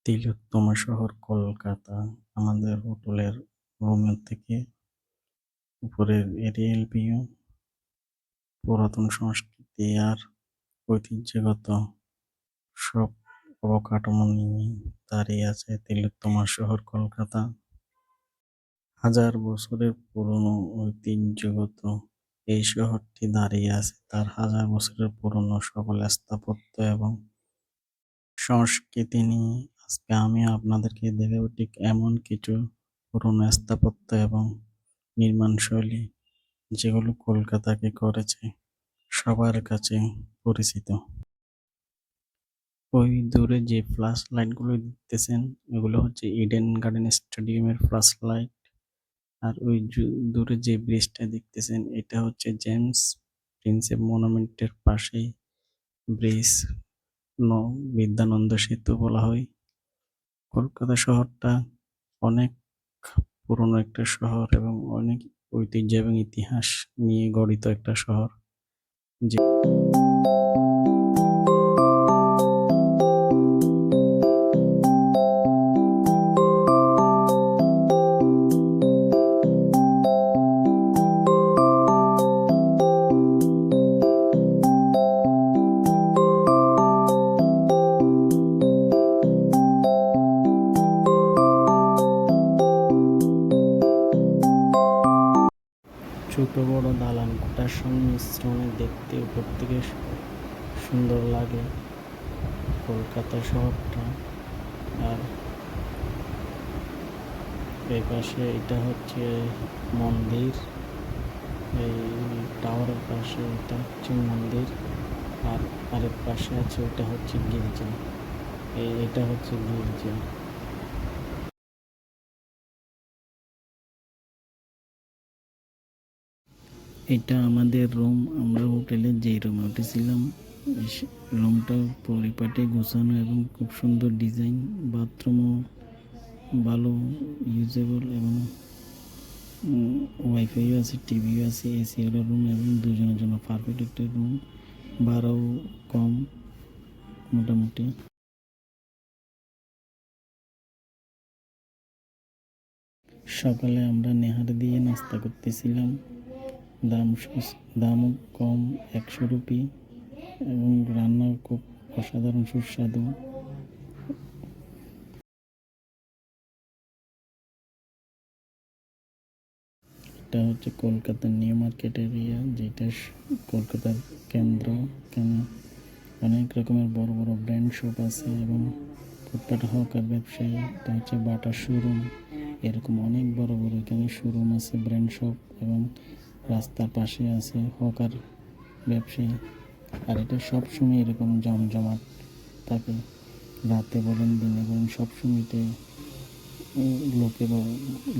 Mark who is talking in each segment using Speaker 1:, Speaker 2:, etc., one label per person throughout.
Speaker 1: তিলোত্তম শহর কলকাতা। আমাদের হোটেলের রুমের থেকে উপরের এরিয়াল ভিউ, পুরাতন সংস্কৃতি আর ঐতিহ্যগত সব অবকাঠামো নিয়ে দাঁড়িয়ে আছে তিলোত্তম শহর কলকাতা। হাজার বছরের পুরনো ঐতিহ্যগত এই শহরটি দাঁড়িয়ে আছে তার হাজার বছরের পুরনো সকল স্থাপত্য এবং সংস্কৃতি নিয়ে। আজকে আমি আপনাদেরকে দেখাবো ঠিক এমন কিছু পুরনো স্থাপত্য এবং নির্মাণ শৈলী যেগুলো কলকাতাকে করেছে সবার কাছে পরিচিত। ওই দূরে যে ফ্ল্যাশ লাইট গুলো দেখতেছেন এগুলো হচ্ছে ইডেন গার্ডেন স্টেডিয়ামের ফ্ল্যাশ লাইট। আর ওই দূরে যে ব্রিজটা দেখতেছেন এটা হচ্ছে জেমস প্রিন্সেপ মনুমেন্টের পাশেই ব্রিজ, বিদ্যানন্দ সেতু বলা হয়। কলকাতা শহরটা অনেক পুরনো একটা শহর এবং অনেক ঐতিহ্য এবং ইতিহাস নিয়ে গঠিত একটা শহর। যে ছোট বড় দালান কোঠার সংমিশ্রণে দেখতে উপর থেকে সুন্দর লাগে কলকাতা শহরটা। আর এই পাশে এটা হচ্ছে মন্দির, এই টাওয়ারের পাশে এটা হচ্ছে মন্দির, আর আরেক পাশে আছে ওটা হচ্ছে গির্জা। এটা হচ্ছে গির্জা। এটা আমাদের রুম, আমরা হোটেলে যে রুমে উঠেছিলাম রুমটা পরিপাটি গোছানো এবং খুব সুন্দর ডিজাইন, বাথরুমও ভালো ইউজেবল এবং ওয়াইফাইও আছে, টিভিও আছে, এসি ওয়ালা রুম এবং দুজনের জন্য পারফেক্ট একটা রুম। ভাড়াও কম মোটামুটি। সকালে আমরা নেহার দিয়ে নাস্তা করতেছিলাম, দামও কম, 100 রুপি, এবং রান্নাও খুব অসাধারণ সুস্বাদু। এটা হচ্ছে কলকাতার নিউ মার্কেট এরিয়া, যেটা কলকাতার কেন্দ্র। এখানে অনেক রকমের বড় বড় ব্র্যান্ড শপ আছে এবং ফুটপাত হকার ব্যবসায়ী। এটা হচ্ছে বাটার শোরুম, এরকম অনেক বড় বড় এখানে শোরুম আছে, ব্র্যান্ড শপ, এবং রাস্তার পাশে আছে হকার ব্যবসায়ী। আর এটা সবসময় এরকম জমজমাট থাকে, রাতে বলেন দিনে বলেন সবসময়তে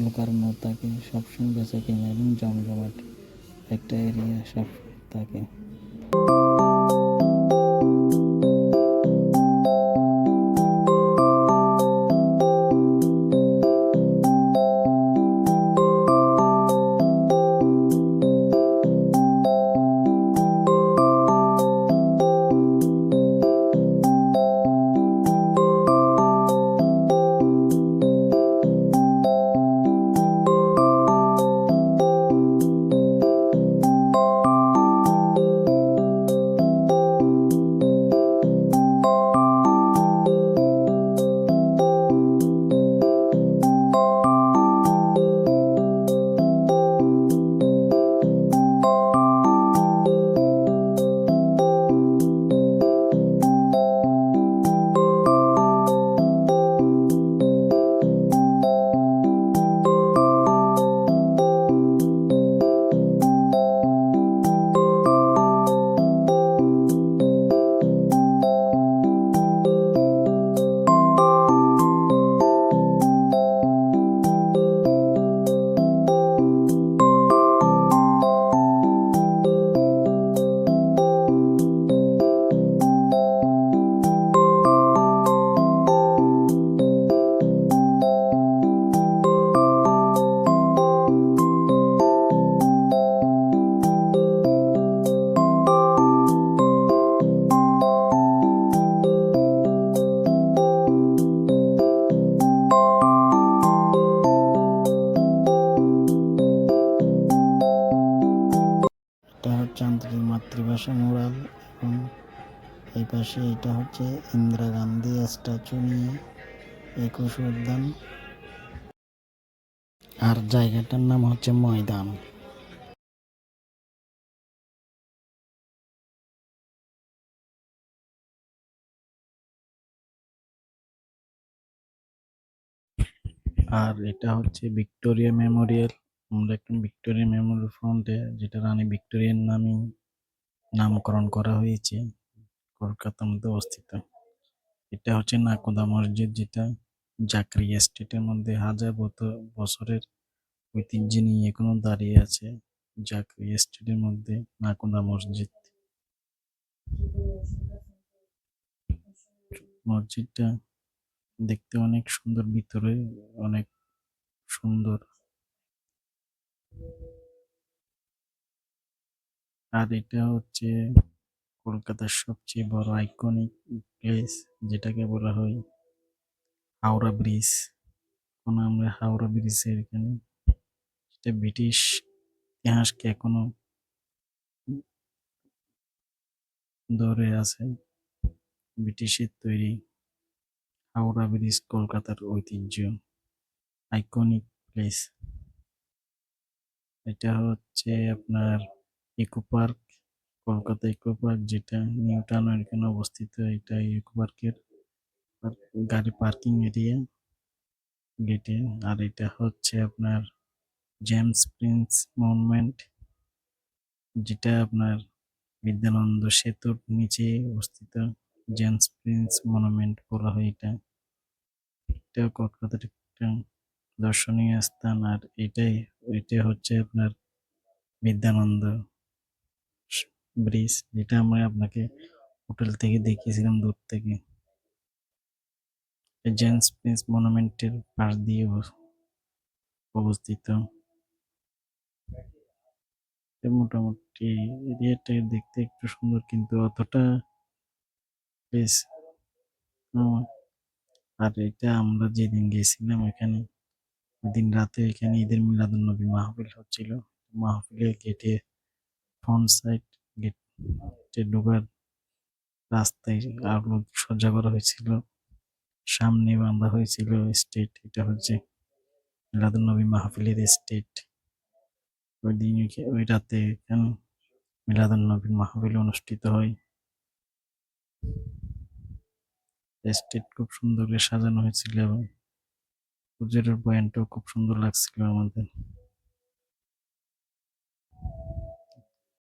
Speaker 1: লোকারণ্য থাকে, সবসময় বেচা কেনা এবং জমজমাট একটা এরিয়া সব থাকে। এই পাশে এটা হচ্ছে ইন্দিরা গান্ধী স্ট্যাচু নিয়ে একুশ উদ্যান, আর জায়গাটার নাম হচ্ছে ময়দান। আর এটা হচ্ছে ভিক্টোরিয়া মেমোরিয়াল। আমরা একটা ভিক্টোরিয়া মেমোরিয়াল ফ্রন্টে, যেটা রানী ভিক্টোরিয়ার নামে নামকরণ করা হয়েছে, কলকাতার মধ্যে অবস্থিত। এটা হচ্ছে নাকোদা মসজিদ, যেটা জাকরিয়া স্টেটের মধ্যে হাজার বছরের ঐতিহ্য নিয়ে এখনো দাঁড়িয়ে আছে। জাকরিয়া স্টেটের মধ্যে নাকোদা মসজিদ। মসজিদটা দেখতে অনেক সুন্দর, ভিতরে অনেক সুন্দর। আর এটা হচ্ছে কলকাতার সবচেয়ে বড় আইকনিক প্লেস, যেটাকে বলা হয় হাওড়া ব্রিজ। এখন আমরা হাওড়া ব্রিজের এখানে, যেটা ব্রিটিশ ইতিহাসকে এখনো ধরে আছে। ব্রিটিশের তৈরি হাওড়া ব্রিজ কলকাতার ঐতিহ্য, আইকনিক প্লেস। এটা হচ্ছে আপনার eco park, Kolkata eco park, যেটা নিউ টাউনের এখানে অবস্থিত। এটা ইকো পার্কের গাড়ি পার্কিং এরিয়া গেটে। আর এটা হচ্ছে আপনার জেমস প্রিন্স মনুমেন্ট, যেটা আপনার বিদ্যানন্দ সেতুর নিচে অবস্থিত। জেমস প্রিন্স মনুমেন্ট বলা হয় এটা। এটা কলকাতার একটা দর্শনীয় স্থান। আর এটা হচ্ছে আপনার বিদ্যানন্দ ব্রিজ, যেটা আমরা আপনাকে হোটেল থেকে দেখিয়েছিলাম দূর থেকে। জেমস প্রিন্স মনুমেন্টের পাশ দিয়ে অবস্থিত। মোটামুটি এরিয়াটা দেখতে একটু সুন্দর, কিন্তু অতটা বেশ। আর এটা আমরা যেদিন গেছিলাম এখানে, ওইদিন রাতে এখানে ঈদের মিলাদুন নবী মাহফিল হচ্ছিল। মাহফিলের গেটে ফ্রন্ট সাইড গেটে ঢোকার রাস্তায় আলো সজ্জা করা হয়েছিল, সামনে বাঁধা হয়েছিল স্টেট। এটা হচ্ছে মিলাদুন নবী মাহফিলের স্টেট। ওই দিন ওই রাতে এখানে মিলাদুন নবীর মাহফিল অনুষ্ঠিত হয়। স্টেট খুব সুন্দর করে সাজানো হয়েছিল এবং পুজোর পয়েন্টও খুব সুন্দর লাগছিল আমাদের।